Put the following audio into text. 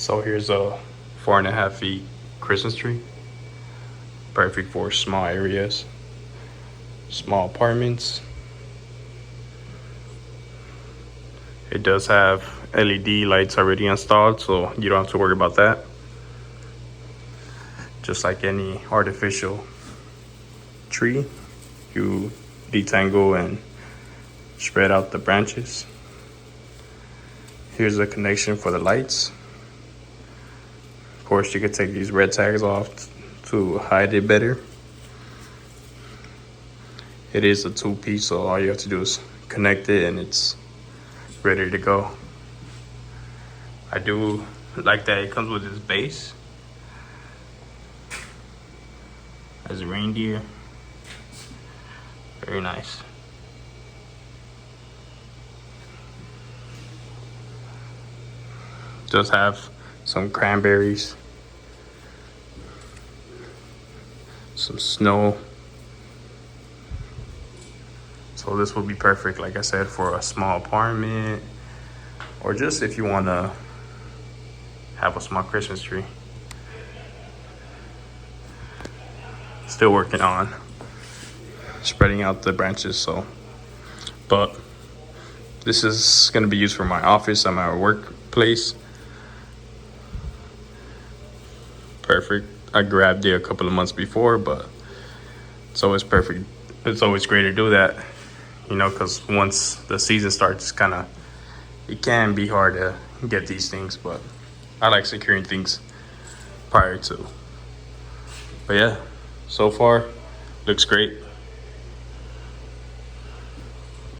So here's a 4.5 feet Christmas tree. Perfect for small areas, small apartments. It does have LED lights already installed, so you don't have to worry about that. Just like any artificial tree, you detangle and spread out the branches. Here's a connection for the lights. Of course, you could take these red tags off to hide it better. It is a 2-piece, so all you have to do is connect it and it's ready to go. I do like that it comes with this base as a reindeer. Very nice. Does have some cranberries, some snow. So this will be perfect, like I said, for a small apartment, or just if you want to have a small Christmas tree. Still working on spreading out the branches, but this is going to be used for my office and my workplace. Perfect. I grabbed it a couple of months before, but it's always perfect. It's always great to do that, you know, because once the season starts, it can be hard to get these things, but I like securing things prior to. But yeah, so far looks great.